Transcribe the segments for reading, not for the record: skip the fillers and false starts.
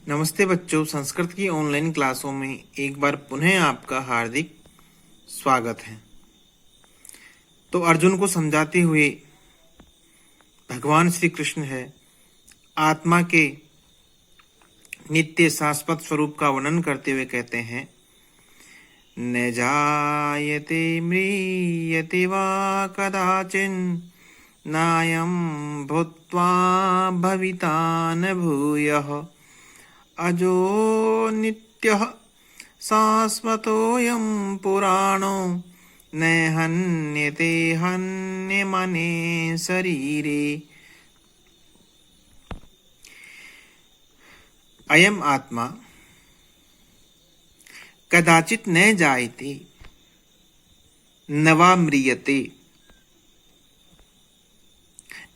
नमस्ते बच्चों, संस्कृत की ऑनलाइन क्लासों में एक बार पुनः आपका हार्दिक स्वागत है। तो अर्जुन को समझाते हुए भगवान श्री कृष्ण है आत्मा के नित्य शाश्वत स्वरूप का वर्णन करते हुए कहते हैं, न जायते म्रियते वा कदाचिन नायं भूत्वा भविता न भूयः अजो नित्यः शाश्वतोऽयं पुराणो न हन्यते हन्यमने शरीरे। अयम आत्मा कदाचित न जायते न वा म्रियते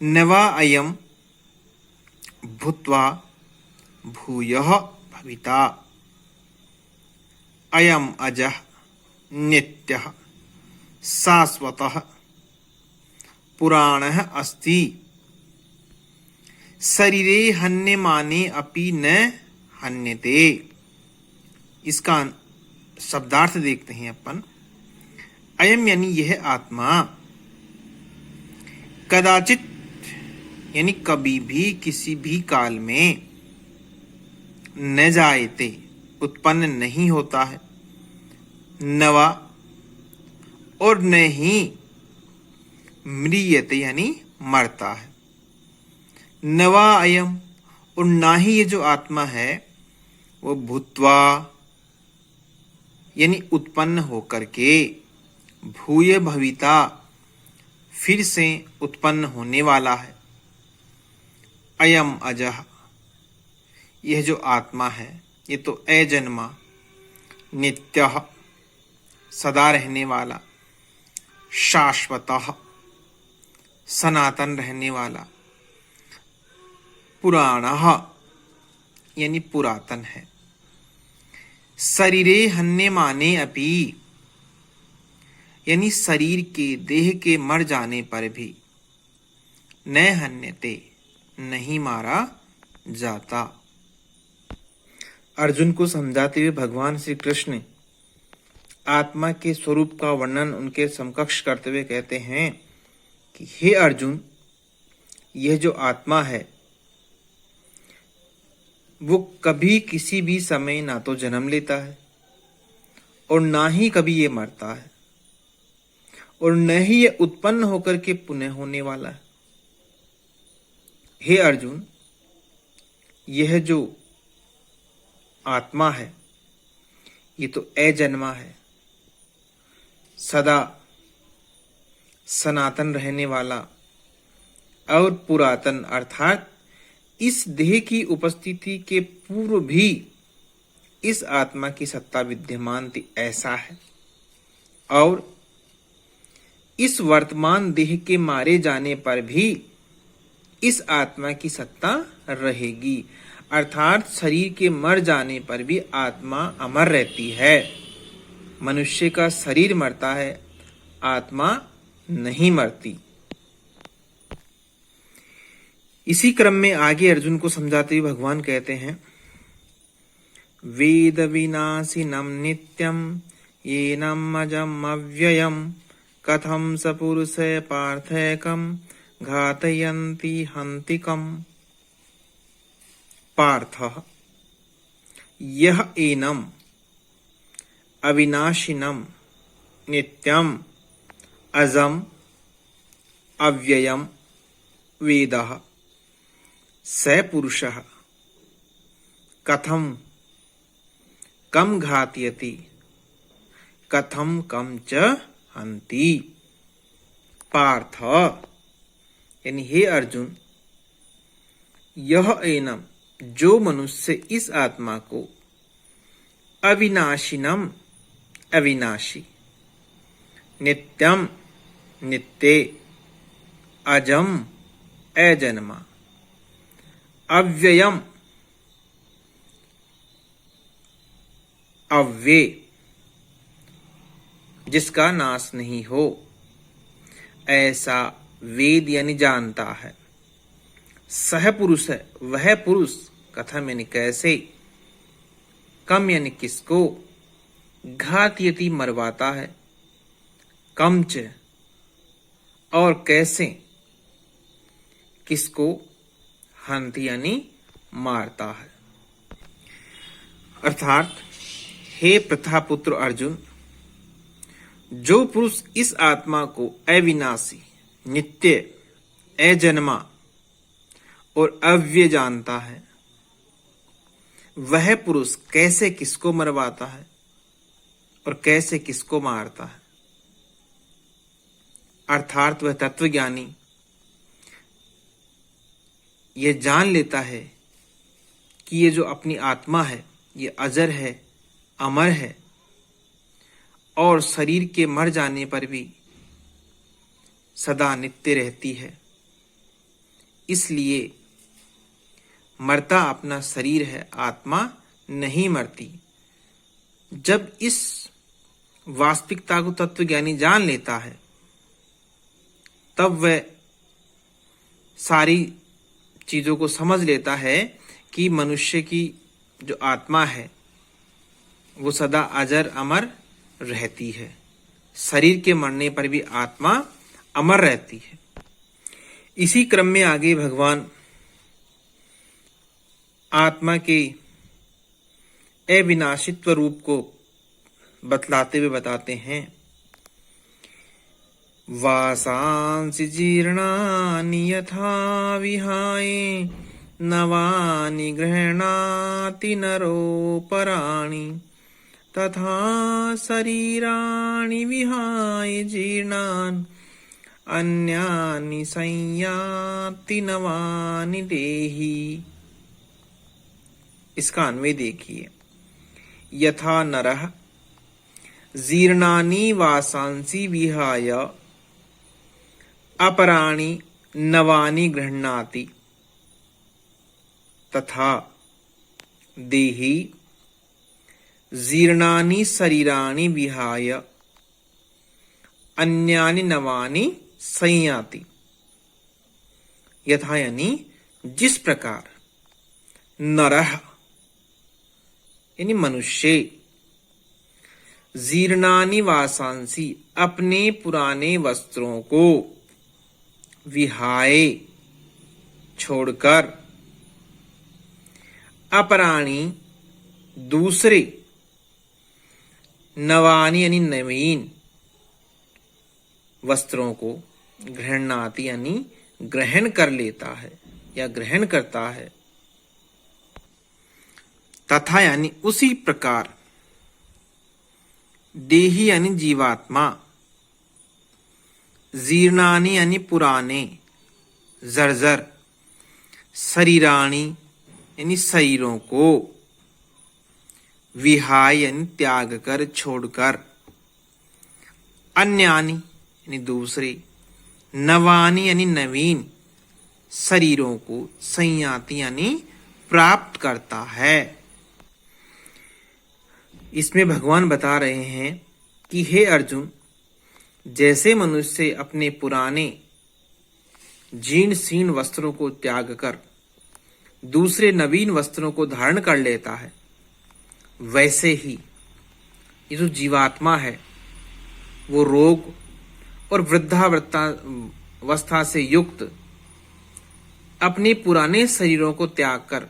न वा अयम भूत्वा भूयः भविता अयम अजः नित्यः शाश्वतः पुराणः अस्ति शरीरे हन्यमाने अपि न हन्यते। इसका शब्दार्थ देखते हैं अपन। अयम यानी यह आत्मा, कदाचित यानी कभी भी किसी भी काल में, न जायते उत्पन्न नहीं होता है, नवा और न ही म्रियते यानी मरता है, नवा अयम और ना ही ये जो आत्मा है वो भूत्वा यानी उत्पन्न होकर के, भूय भविता फिर से उत्पन्न होने वाला है, अयम अजः यह जो आत्मा है ये तो अजन्मा, नित्यः सदा रहने वाला, शाश्वतः सनातन रहने वाला, पुराणः यानी पुरातन है, शरीरे हन्यमाने अपि यानी शरीर के देह के मर जाने पर भी, न हन्यते नहीं मारा जाता। अर्जुन को समझाते हुए भगवान श्री कृष्ण आत्मा के स्वरूप का वर्णन उनके समकक्ष करते हुए कहते हैं कि हे अर्जुन, यह जो आत्मा है वो कभी किसी भी समय ना तो जन्म लेता है और ना ही कभी ये मरता है और न ही ये उत्पन्न होकर के पुनः होने वाला है। हे अर्जुन, यह जो आत्मा है ये तो अजन्मा है, सदा सनातन रहने वाला और पुरातन, अर्थात इस देह की उपस्थिति के पूर्व भी इस आत्मा की सत्ता विद्यमान थी, ऐसा है। और इस वर्तमान देह के मारे जाने पर भी इस आत्मा की सत्ता रहेगी, अर्थात शरीर के मर जाने पर भी आत्मा अमर रहती है। मनुष्य का शरीर मरता है, आत्मा नहीं मरती। इसी क्रम में आगे अर्जुन को समझाते हुए भगवान कहते हैं, वेद विनाशिनम नित्यम येनम अजम अव्ययम कथम स पुरुष पार्थैकम घातयन्ति हन्तिकम्। पार्थः यह एनम अविनाशिनम नित्यम अजम अव्ययम वेदः स पुरुषः कथम कम घातयति कथम कम च हन्ति। पार्थ यानी हे अर्जुन, यह एनम जो मनुष्य इस आत्मा को अविनाशिनम अविनाशी, नित्यम नित्य, अजम अजन्मा, अव्ययम अव्यय जिसका नाश नहीं हो, ऐसा वेद यानी जानता है। सह पुरुष है, वह पुरुष कथम यानी कैसे, कम यानी किसको, घातयति मरवाता है, कमच और कैसे, किसको, हंति यानी मारता है। अर्थात हे प्रथापुत्र अर्जुन, जो पुरुष इस आत्मा को अविनाशी, नित्य, अजन्मा और अव्यय जानता है, वह पुरुष कैसे किसको मरवाता है और कैसे किसको मारता है। अर्थात वह तत्वज्ञानी यह जान लेता है कि ये जो अपनी आत्मा है ये अजर है, अमर है और शरीर के मर जाने पर भी सदा नित्य रहती है। इसलिए मरता अपना शरीर है, आत्मा नहीं मरती। जब इस वास्तविकता को तत्वज्ञानी जान लेता है तब वह सारी चीजों को समझ लेता है कि मनुष्य की जो आत्मा है वो सदा अजर अमर रहती है। शरीर के मरने पर भी आत्मा अमर रहती है। इसी क्रम में आगे भगवान आत्मा के अविनाशित्व रूप को बतलाते हुए बताते हैं, वासांसि जीर्णानि यथा विहाय नवानि गृह्णाति नरोपराणि तथा शरीराणि विहाय जीर्णान् अन्यानि संयाति नवानि देहि। इसका अन्वय देखिए, यथा नरः जीर्णानि वासांसि विहाय अपराणि नवानि गृह्णाति तथा देहि जीर्णानि शरीराणि विहाय अन्यानि नवानि संयाति। यथा यानी जिस प्रकार नरः यानी मनुष्य जीर्णानि वासांसि अपने पुराने वस्त्रों को विहाय छोड़कर अपराणी दूसरे नवानि यानी नवीन वस्त्रों को गृह्णाति यानी ग्रहण कर लेता है या ग्रहण करता है। तथा यानी उसी प्रकार देही यानी जीवात्मा जीर्णानि यानी पुराने जर्जर शरीराणि यानी शरीरों को विहाय यानी त्याग कर छोड़कर अन्यानि यानी दूसरे नवानि यानी नवीन शरीरों को संयाति यानी प्राप्त करता है। इसमें भगवान बता रहे हैं कि हे अर्जुन, जैसे मनुष्य अपने पुराने जीर्ण शीर्ण वस्त्रों को त्याग कर दूसरे नवीन वस्त्रों को धारण कर लेता है, वैसे ही ये जो जीवात्मा है वो रोग और वृद्धावस्था से युक्त अपने पुराने शरीरों को त्याग कर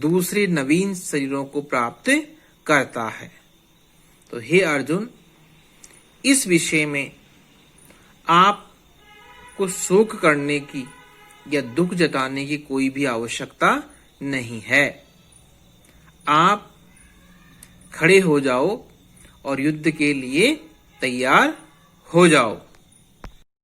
दूसरे नवीन शरीरों को प्राप्त करता है। तो हे अर्जुन, इस विषय में आपको शोक करने की या दुख जताने की कोई भी आवश्यकता नहीं है। आप खड़े हो जाओ और युद्ध के लिए तैयार हो जाओ।